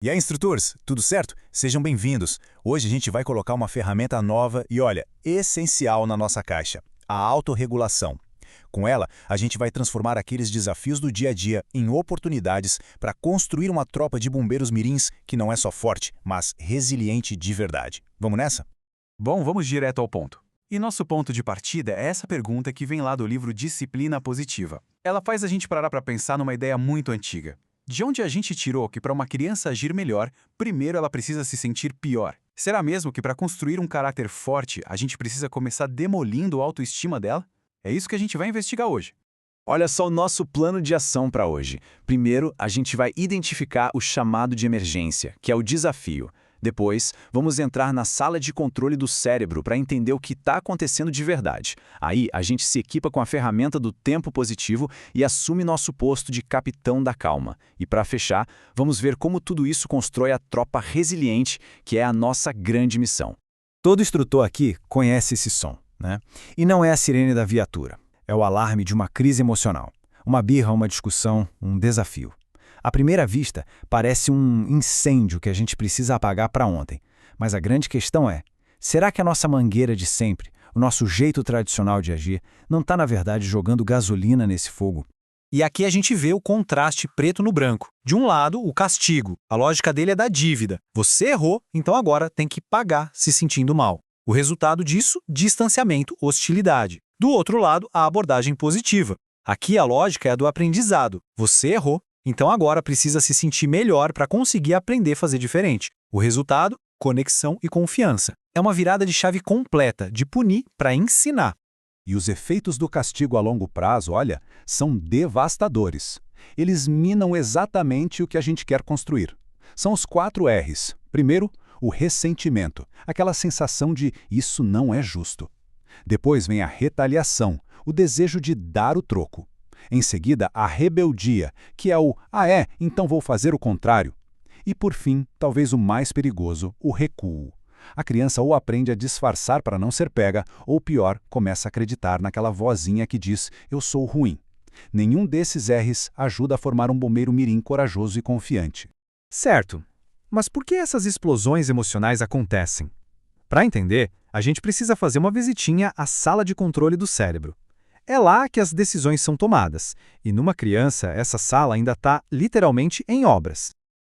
E aí, instrutores, tudo certo? Sejam bem-vindos. Hoje a gente vai colocar uma ferramenta nova e, olha, essencial na nossa caixa, a autorregulação. Com ela, a gente vai transformar aqueles desafios do dia a dia em oportunidades para construir uma tropa de bombeiros mirins que não é só forte, mas resiliente de verdade. Vamos nessa? Bom, vamos direto ao ponto. E nosso ponto de partida é essa pergunta que vem lá do livro Disciplina Positiva. Ela faz a gente parar para pensar numa ideia muito antiga. De onde a gente tirou que para uma criança agir melhor, primeiro ela precisa se sentir pior? Será mesmo que para construir um caráter forte, a gente precisa começar demolindo a autoestima dela? É isso que a gente vai investigar hoje. Olha só o nosso plano de ação para hoje. Primeiro, a gente vai identificar o chamado de emergência, que é o desafio. Depois, vamos entrar na sala de controle do cérebro para entender o que está acontecendo de verdade. Aí, a gente se equipa com a ferramenta do tempo positivo e assume nosso posto de capitão da calma. E para fechar, vamos ver como tudo isso constrói a tropa resiliente, que é a nossa grande missão. Todo instrutor aqui conhece esse som, né? E não é a sirene da viatura. É o alarme de uma crise emocional. Uma birra, uma discussão, um desafio. À primeira vista, parece um incêndio que a gente precisa apagar para ontem. Mas a grande questão é, será que a nossa mangueira de sempre, o nosso jeito tradicional de agir, não está, na verdade, jogando gasolina nesse fogo? E aqui a gente vê o contraste preto no branco. De um lado, o castigo. A lógica dele é da dívida. Você errou, então agora tem que pagar se sentindo mal. O resultado disso, distanciamento, hostilidade. Do outro lado, a abordagem positiva. Aqui a lógica é a do aprendizado. Você errou, então agora precisa se sentir melhor para conseguir aprender a fazer diferente. O resultado, conexão e confiança. É uma virada de chave completa, de punir para ensinar. E os efeitos do castigo a longo prazo, olha, são devastadores. Eles minam exatamente o que a gente quer construir. São os 4 R's. Primeiro, o ressentimento, aquela sensação de isso não é justo. Depois vem a retaliação, o desejo de dar o troco. Em seguida, a rebeldia, que é o então vou fazer o contrário. E por fim, talvez o mais perigoso, o recuo. A criança ou aprende a disfarçar para não ser pega, ou pior, começa a acreditar naquela vozinha que diz, eu sou ruim. Nenhum desses R's ajuda a formar um bombeiro mirim corajoso e confiante. Certo, mas por que essas explosões emocionais acontecem? Para entender, a gente precisa fazer uma visitinha à sala de controle do cérebro. É lá que as decisões são tomadas, e numa criança essa sala ainda está literalmente em obras.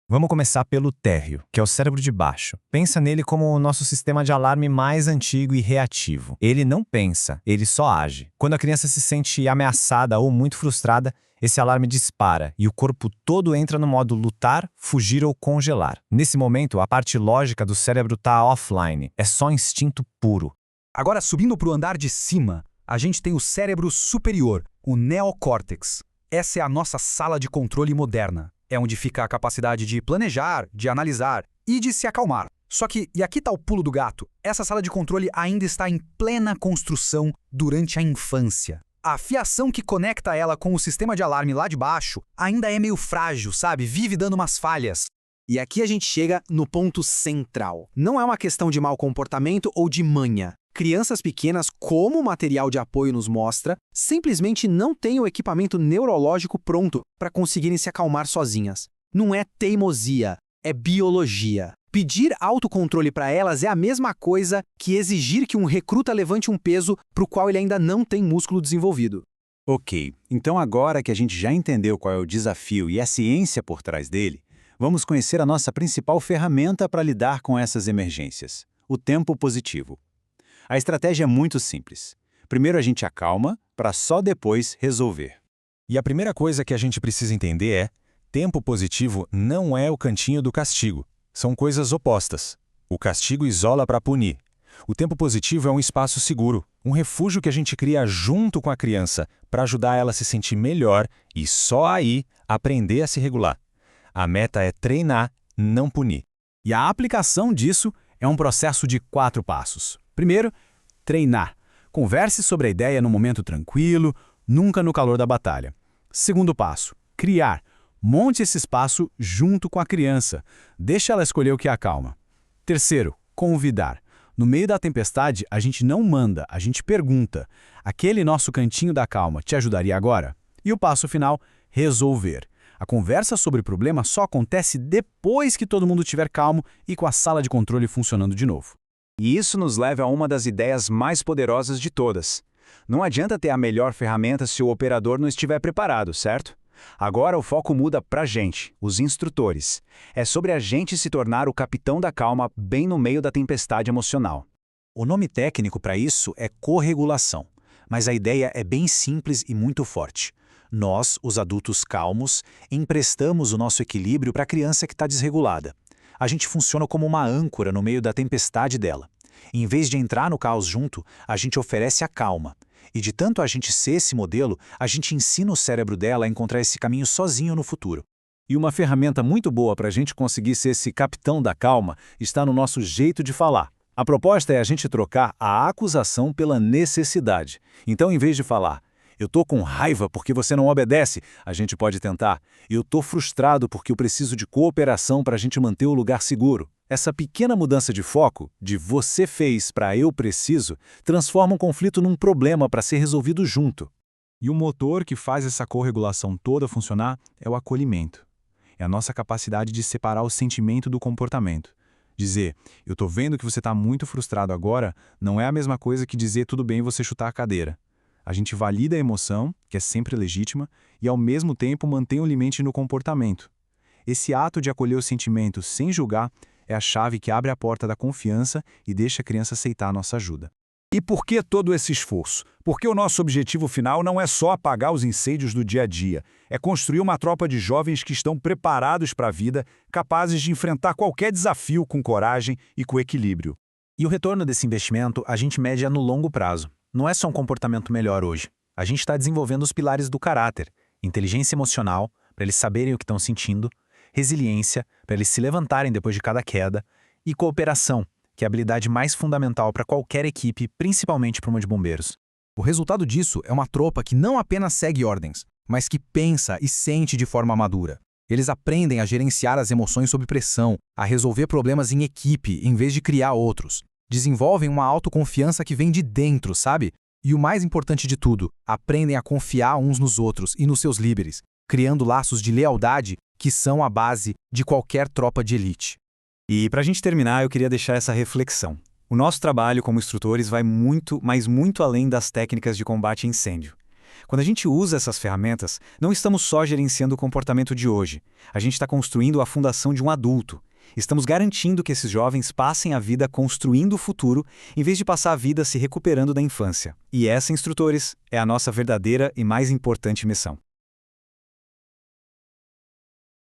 Vamos começar pelo térreo, que é o cérebro de baixo. Pensa nele como o nosso sistema de alarme mais antigo e reativo. Ele não pensa, ele só age. Quando a criança se sente ameaçada ou muito frustrada, esse alarme dispara e o corpo todo entra no modo lutar, fugir ou congelar. Nesse momento, a parte lógica do cérebro está offline, é só instinto puro. Agora, subindo para o andar de cima, a gente tem o cérebro superior, o neocórtex. Essa é a nossa sala de controle moderna. É onde fica a capacidade de planejar, de analisar e de se acalmar. Só que, e aqui está o pulo do gato, essa sala de controle ainda está em plena construção durante a infância. A fiação que conecta ela com o sistema de alarme lá de baixo ainda é meio frágil, sabe? Vive dando umas falhas. E aqui a gente chega no ponto central. Não é uma questão de mau comportamento ou de manha. Crianças pequenas, como o material de apoio nos mostra, simplesmente não têm o equipamento neurológico pronto para conseguirem se acalmar sozinhas. Não é teimosia, é biologia. Pedir autocontrole para elas é a mesma coisa que exigir que um recruta levante um peso para o qual ele ainda não tem músculo desenvolvido. Ok, então agora que a gente já entendeu qual é o desafio e a ciência por trás dele, vamos conhecer a nossa principal ferramenta para lidar com essas emergências, o tempo positivo. A estratégia é muito simples. Primeiro a gente acalma, para só depois resolver. E a primeira coisa que a gente precisa entender é, tempo positivo não é o cantinho do castigo. São coisas opostas. O castigo isola para punir. O tempo positivo é um espaço seguro, um refúgio que a gente cria junto com a criança para ajudar ela a se sentir melhor e só aí aprender a se regular. A meta é treinar, não punir. E a aplicação disso é um processo de 4 passos. Primeiro, treinar. Converse sobre a ideia no momento tranquilo, nunca no calor da batalha. Segundo passo, criar. Monte esse espaço junto com a criança. Deixa ela escolher o que a acalma. Terceiro, convidar. No meio da tempestade, a gente não manda, a gente pergunta. Aquele nosso cantinho da calma te ajudaria agora? E o passo final, resolver. A conversa sobre o problema só acontece depois que todo mundo estiver calmo e com a sala de controle funcionando de novo. E isso nos leva a uma das ideias mais poderosas de todas. Não adianta ter a melhor ferramenta se o operador não estiver preparado, certo? Agora o foco muda para a gente, os instrutores. É sobre a gente se tornar o capitão da calma bem no meio da tempestade emocional. O nome técnico para isso é corregulação, mas a ideia é bem simples e muito forte. Nós, os adultos calmos, emprestamos o nosso equilíbrio para a criança que está desregulada. A gente funciona como uma âncora no meio da tempestade dela. Em vez de entrar no caos junto, a gente oferece a calma. E de tanto a gente ser esse modelo, a gente ensina o cérebro dela a encontrar esse caminho sozinho no futuro. E uma ferramenta muito boa para a gente conseguir ser esse capitão da calma está no nosso jeito de falar. A proposta é a gente trocar a acusação pela necessidade. Então, em vez de falar, eu tô com raiva porque você não obedece, a gente pode tentar, eu tô frustrado porque eu preciso de cooperação para a gente manter o lugar seguro. Essa pequena mudança de foco, de você fez para eu preciso, transforma um conflito num problema para ser resolvido junto. E o motor que faz essa corregulação toda funcionar é o acolhimento. É a nossa capacidade de separar o sentimento do comportamento. Dizer, eu tô vendo que você está muito frustrado agora, não é a mesma coisa que dizer tudo bem você chutar a cadeira. A gente valida a emoção, que é sempre legítima, e ao mesmo tempo mantém o limite no comportamento. Esse ato de acolher o sentimento sem julgar é a chave que abre a porta da confiança e deixa a criança aceitar a nossa ajuda. E por que todo esse esforço? Porque o nosso objetivo final não é só apagar os incêndios do dia a dia, é construir uma tropa de jovens que estão preparados para a vida, capazes de enfrentar qualquer desafio com coragem e com equilíbrio. E o retorno desse investimento a gente mede no longo prazo. Não é só um comportamento melhor hoje. A gente está desenvolvendo os pilares do caráter, inteligência emocional, para eles saberem o que estão sentindo, resiliência, para eles se levantarem depois de cada queda, e cooperação, que é a habilidade mais fundamental para qualquer equipe, principalmente para uma de bombeiros. O resultado disso é uma tropa que não apenas segue ordens, mas que pensa e sente de forma madura. Eles aprendem a gerenciar as emoções sob pressão, a resolver problemas em equipe em vez de criar outros. Desenvolvem uma autoconfiança que vem de dentro, sabe? E o mais importante de tudo, aprendem a confiar uns nos outros e nos seus líderes, criando laços de lealdade que são a base de qualquer tropa de elite. E para a gente terminar, eu queria deixar essa reflexão. O nosso trabalho como instrutores vai muito, mas muito além das técnicas de combate a incêndio. Quando a gente usa essas ferramentas, não estamos só gerenciando o comportamento de hoje. A gente está construindo a fundação de um adulto. Estamos garantindo que esses jovens passem a vida construindo o futuro, em vez de passar a vida se recuperando da infância. E essa, instrutores, é a nossa verdadeira e mais importante missão.